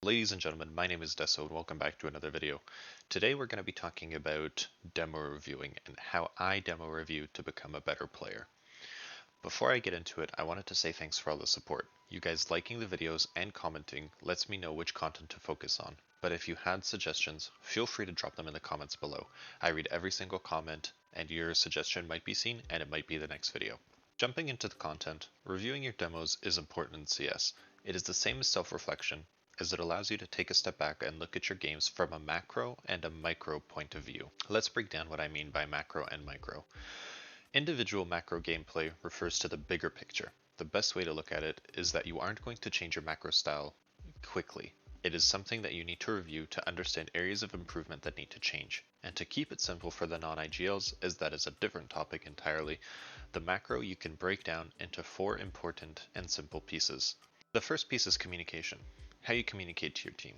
Ladies and gentlemen, my name is Deso and welcome back to another video. Today we're going to be talking about demo reviewing and how I demo review to become a better player. Before I get into it, I wanted to say thanks for all the support. You guys liking the videos and commenting lets me know which content to focus on. But if you had suggestions, feel free to drop them in the comments below. I read every single comment and your suggestion might be seen and it might be the next video. Jumping into the content, reviewing your demos is important in CS. It is the same as self-reflection, as it allows you to take a step back and look at your games from a macro and a micro point of view. Let's break down what I mean by macro and micro. Individual macro gameplay refers to the bigger picture. The best way to look at it is that you aren't going to change your macro style quickly. It is something that you need to review to understand areas of improvement that need to change. And to keep it simple for the non-IGLs, as that is a different topic entirely, the macro you can break down into 4 important and simple pieces. The first piece is communication, how you communicate to your team.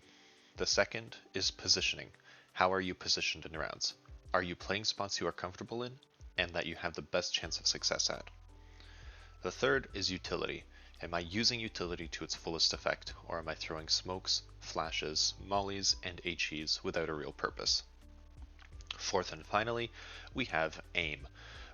The second is positioning. How are you positioned in rounds? Are you playing spots you are comfortable in and that you have the best chance of success at? The third is utility. Am I using utility to its fullest effect, or am I throwing smokes, flashes, mollies, and HEs without a real purpose? Fourth and finally, we have aim.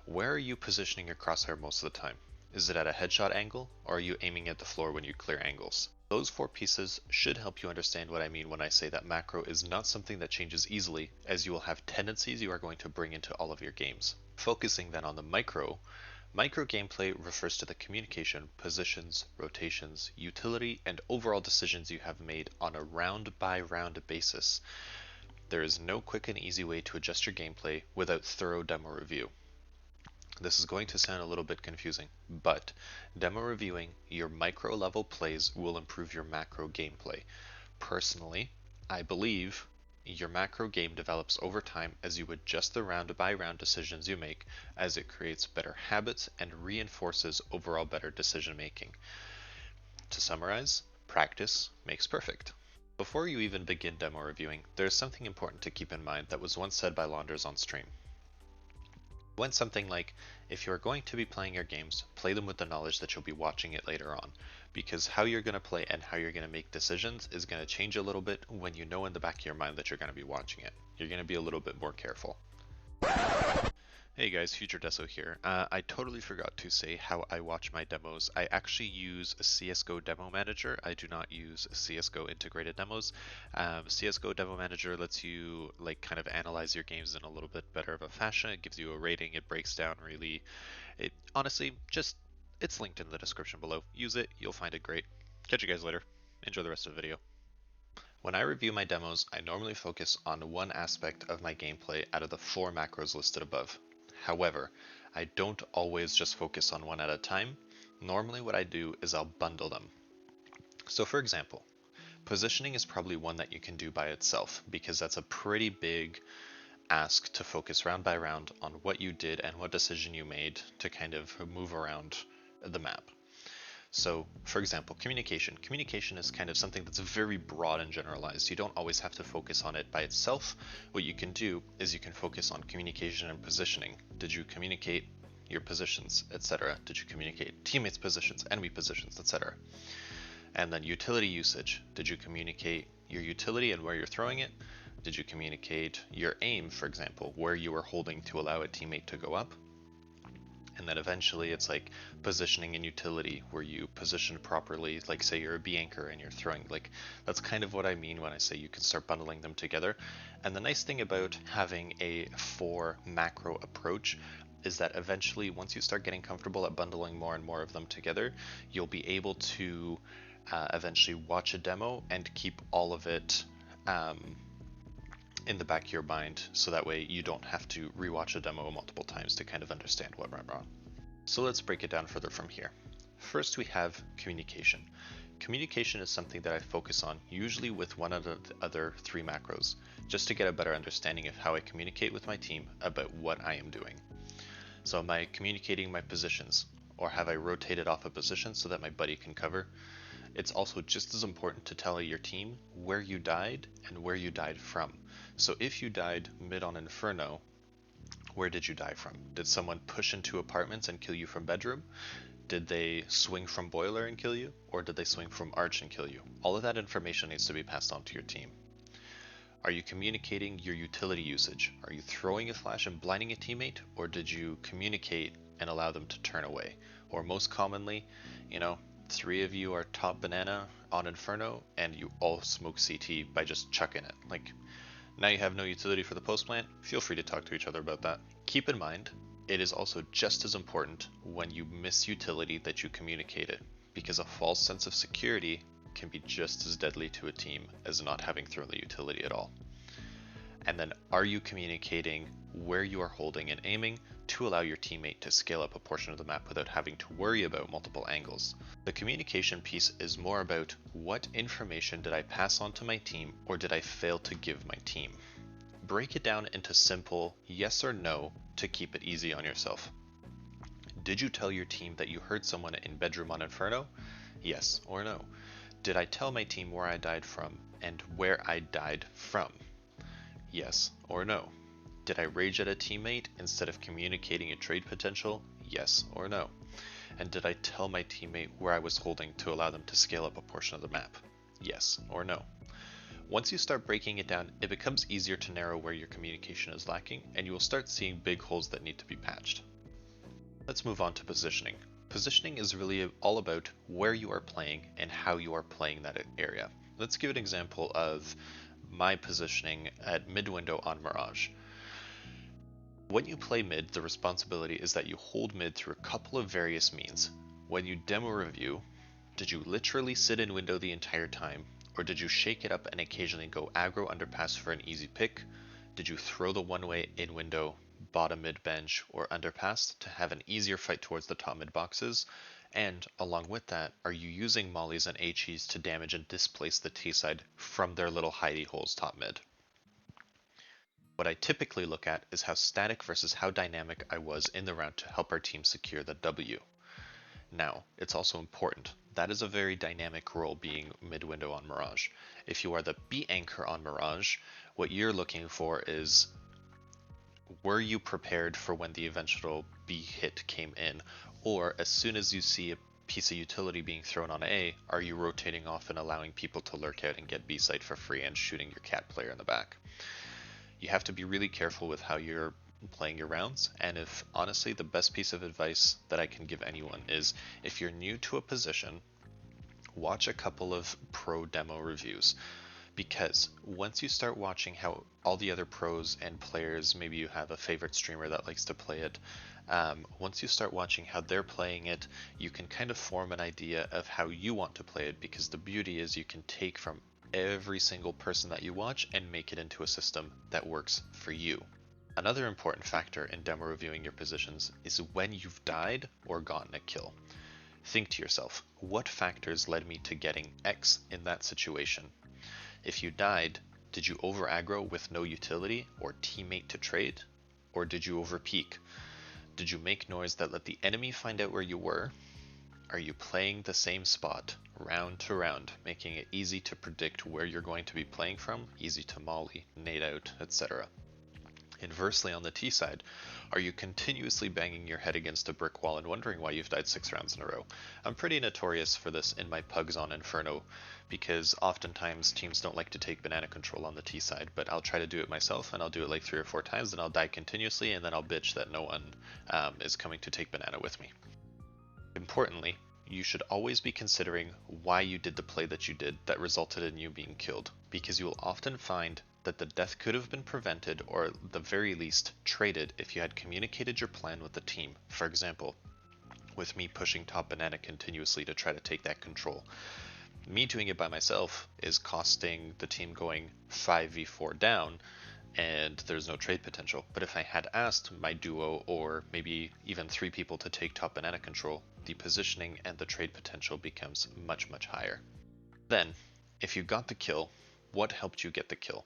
Where are you positioning your crosshair most of the time? Is it at a headshot angle, or are you aiming at the floor when you clear angles? Those 4 pieces should help you understand what I mean when I say that macro is not something that changes easily, as you will have tendencies you are going to bring into all of your games. Focusing then on the micro gameplay refers to the communication, positions, rotations, utility, and overall decisions you have made on a round-by-round basis. There is no quick and easy way to adjust your gameplay without thorough demo review. This is going to sound a little bit confusing, but demo reviewing your micro level plays will improve your macro gameplay. Personally, I believe your macro game develops over time as you adjust the round by round decisions you make, as it creates better habits and reinforces overall better decision making. To summarize, practice makes perfect. Before you even begin demo reviewing, there is something important to keep in mind that was once said by Launders on stream. Went something like, if you are going to be playing your games, play them with the knowledge that you'll be watching it later on, because how you're going to play and how you're going to make decisions is going to change a little bit when you know in the back of your mind that you're going to be watching it. You're going to be a little bit more careful. Hey guys, Future Deso here. I totally forgot to say how I watch my demos. I actually use a CSGO demo manager. I do not use CSGO integrated demos. CSGO demo manager lets you kind of analyze your games in a little bit better of a fashion. It gives you a rating. It breaks down really. Honestly, it's linked in the description below. Use it. You'll find it great. Catch you guys later. Enjoy the rest of the video. When I review my demos, I normally focus on one aspect of my gameplay out of the 4 macros listed above. However, I don't always just focus on one at a time. Normally what I do is I'll bundle them. So for example, positioning is probably one that you can do by itself, because that's a pretty big ask to focus round by round on what you did and what decision you made to kind of move around the map. So, for example, communication. Communication is kind of something that's very broad and generalized. You don't always have to focus on it by itself. What you can do is you can focus on communication and positioning. Did you communicate your positions, etc.? Did you communicate teammates' positions, enemy positions, etc.? And then utility usage. Did you communicate your utility and where you're throwing it? Did you communicate your aim, for example, where you were holding to allow a teammate to go up? And then eventually it's like positioning and utility, where you position properly, like say you're a B anchor and you're throwing, that's kind of what I mean when I say you can start bundling them together. And the nice thing about having a 4 macro approach is that eventually, once you start getting comfortable at bundling more and more of them together, you'll be able to eventually watch a demo and keep all of it in the back of your mind, so that way you don't have to rewatch a demo multiple times to kind of understand what went wrong. So let's break it down further from here. First, we have communication. Communication is something that I focus on, usually with one of the other 3 macros, just to get a better understanding of how I communicate with my team about what I am doing. So am I communicating my positions, or have I rotated off a position so that my buddy can cover? It's also just as important to tell your team where you died and where you died from. So if you died mid on Inferno, where did you die from? Did someone push into apartments and kill you from bedroom? Did they swing from boiler and kill you, or did they swing from arch and kill you? All of that information needs to be passed on to your team. Are you communicating your utility usage? Are you throwing a flash and blinding a teammate, or did you communicate and allow them to turn away? Or most commonly, 3 of you are top banana on Inferno, and you all smoke CT by just chucking it. Like, now you have no utility for the post plant, feel free to talk to each other about that. Keep in mind, it is also just as important when you miss utility that you communicate it, because a false sense of security can be just as deadly to a team as not having thrown the utility at all. And then, are you communicating where you are holding and aiming to allow your teammate to scale up a portion of the map without having to worry about multiple angles? The communication piece is more about what information did I pass on to my team, or did I fail to give my team? Break it down into simple yes or no to keep it easy on yourself. Did you tell your team that you heard someone in bedroom on Inferno? Yes or no. Did I tell my team where I died from and where I died from? Yes or no. Did I rage at a teammate instead of communicating a trade potential? Yes or no. And did I tell my teammate where I was holding to allow them to scale up a portion of the map? Yes or no. Once you start breaking it down, it becomes easier to narrow where your communication is lacking, and you will start seeing big holes that need to be patched. Let's move on to positioning. Positioning is really all about where you are playing and how you are playing that area. Let's give an example of my positioning at mid window on Mirage. When you play mid, the responsibility is that you hold mid through a couple of various means. When you demo review, did you literally sit in window the entire time, or did you shake it up and occasionally go aggro underpass for an easy pick? Did you throw the one-way in window, bottom mid bench, or underpass to have an easier fight towards the top mid boxes? And along with that, are you using mollies and HEs to damage and displace the T side from their little hidey holes top mid? What I typically look at is how static versus how dynamic I was in the round to help our team secure the W. Now, it's also important. That is a very dynamic role being mid-window on Mirage. If you are the B anchor on Mirage, what you're looking for is, were you prepared for when the eventual B hit came in? Or as soon as you see a piece of utility being thrown on A, are you rotating off and allowing people to lurk out and get B site for free and shooting your cat player in the back? You have to be really careful with how you're playing your rounds, and if honestly the best piece of advice that I can give anyone is, if you're new to a position, watch a couple of pro demo reviews, because once you start watching how all the other pros and players, maybe you have a favorite streamer that likes to play it, once you start watching how they're playing it, you can kind of form an idea of how you want to play it, because the beauty is you can take from every single person that you watch and make it into a system that works for you. Another important factor in demo reviewing your positions is when you've died or gotten a kill. Think to yourself, what factors led me to getting X in that situation? If you died, did you over aggro with no utility or teammate to trade? Or did you over peek? Did you make noise that let the enemy find out where you were? Are you playing the same spot round to round, making it easy to predict where you're going to be playing from, easy to molly, nade out, etc.? Inversely, on the T side, are you continuously banging your head against a brick wall and wondering why you've died 6 rounds in a row? I'm pretty notorious for this in my pugs on Inferno, because oftentimes teams don't like to take banana control on the T side, but I'll try to do it myself, and I'll do it like 3 or 4 times, and I'll die continuously, and then I'll bitch that no one is coming to take banana with me. Importantly, you should always be considering why you did the play that you did that resulted in you being killed, because you will often find that the death could have been prevented, or at the very least traded, if you had communicated your plan with the team. For example, with me pushing top banana continuously to try to take that control. Me doing it by myself is costing the team going 5v4 down, and there's no trade potential. But if I had asked my duo, or maybe even 3 people to take top banana control, the positioning and the trade potential becomes much, much higher. Then, if you got the kill, what helped you get the kill?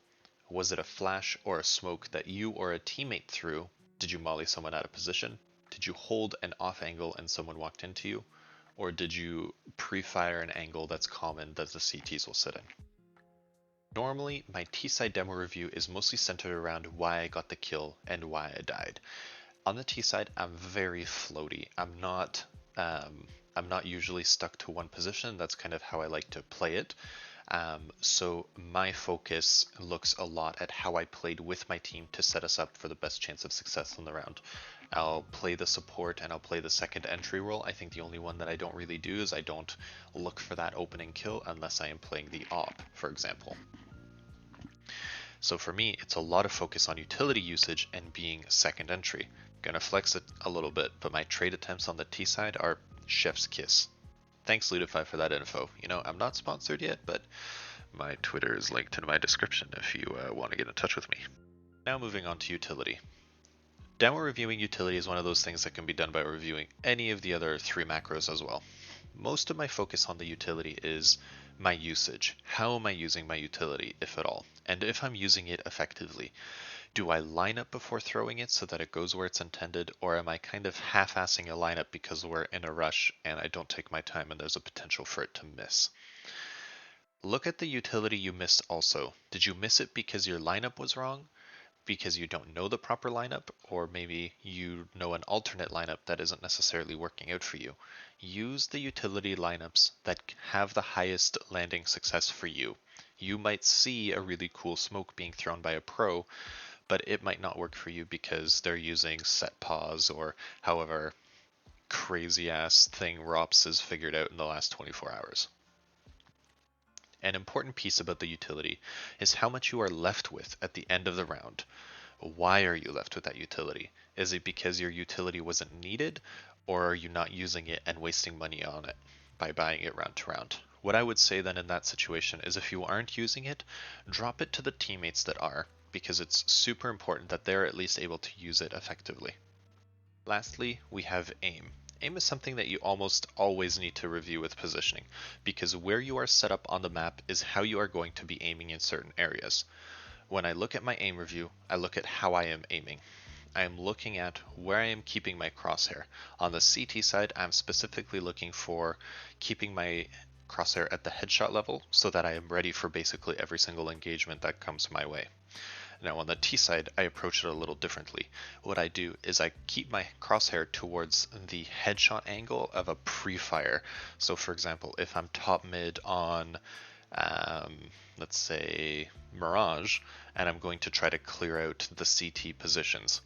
Was it a flash or a smoke that you or a teammate threw? Did you molly someone out of position? Did you hold an off angle and someone walked into you? Or did you pre-fire an angle that's common that the CTs will sit in? Normally, my T-side demo review is mostly centered around why I got the kill and why I died. On the T-side, I'm very floaty. I'm not I'm not usually stuck to one position. That's kind of how I like to play it. So my focus looks a lot at how I played with my team to set us up for the best chance of success in the round. I'll play the support and I'll play the second entry role. I think the only one that I don't really do is I don't look for that opening kill unless I am playing the op, for example. So for me, it's a lot of focus on utility usage and being second entry. Gonna flex it a little bit, but my trade attempts on the T side are chef's kiss. Thanks Ludify for that info. You know, I'm not sponsored yet, but my Twitter is linked in my description if you want to get in touch with me. Now moving on to utility. Demo reviewing utility is one of those things that can be done by reviewing any of the other 3 macros as well. Most of my focus on the utility is my usage. How am I using my utility, if at all? And if I'm using it effectively, do I line up before throwing it so that it goes where it's intended, or am I kind of half-assing a lineup because we're in a rush and I don't take my time and there's a potential for it to miss? Look at the utility you missed also. Did you miss it because your lineup was wrong? Because you don't know the proper lineup, or maybe you know an alternate lineup that isn't necessarily working out for you? Use the utility lineups that have the highest landing success for you. You might see a really cool smoke being thrown by a pro, but it might not work for you because they're using set pause or however crazy ass thing ROPS has figured out in the last 24 hours. An important piece about the utility is how much you are left with at the end of the round. Why are you left with that utility? Is it because your utility wasn't needed, or are you not using it and wasting money on it by buying it round to round? What I would say then in that situation is if you aren't using it, drop it to the teammates that are, because it's super important that they're at least able to use it effectively. Lastly, we have aim. Aim is something that you almost always need to review with positioning, because where you are set up on the map is how you are going to be aiming in certain areas. When I look at my aim review, I look at how I am aiming. I am looking at where I am keeping my crosshair. On the CT side, I'm specifically looking for keeping my crosshair at the headshot level so that I am ready for basically every single engagement that comes my way. Now on the T side, I approach it a little differently. What I do is I keep my crosshair towards the headshot angle of a pre-fire. So for example, if I'm top mid on, let's say Mirage, and I'm going to try to clear out the CT positions.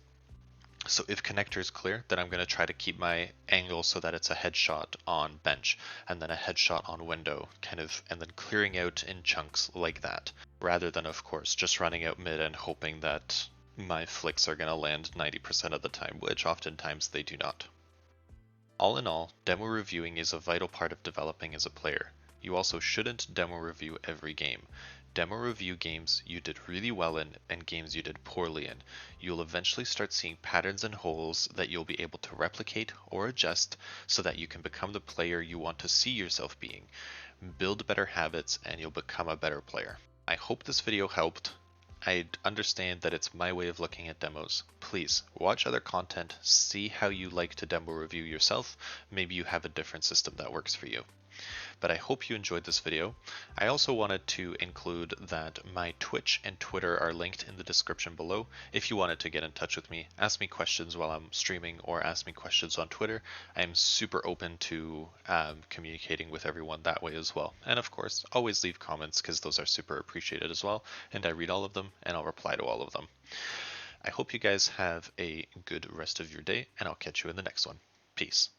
So if connector is clear, then I'm going to try to keep my angle so that it's a headshot on bench, and then a headshot on window, and then clearing out in chunks like that, rather than, of course, just running out mid and hoping that my flicks are going to land 90% of the time, which oftentimes they do not. All in all, demo reviewing is a vital part of developing as a player. You also shouldn't demo review every game. Demo review games you did really well in and games you did poorly in. You'll eventually start seeing patterns and holes that you'll be able to replicate or adjust so that you can become the player you want to see yourself being. Build better habits and you'll become a better player. I hope this video helped. I understand that it's my way of looking at demos. Please watch other content, see how you like to demo review yourself. Maybe you have a different system that works for you. But I hope you enjoyed this video. I also wanted to include that my Twitch and Twitter are linked in the description below. If you wanted to get in touch with me, ask me questions while I'm streaming, or ask me questions on Twitter. I am super open to communicating with everyone that way as well. And of course, always leave comments because those are super appreciated as well. And I read all of them and I'll reply to all of them. I hope you guys have a good rest of your day, and I'll catch you in the next one. Peace.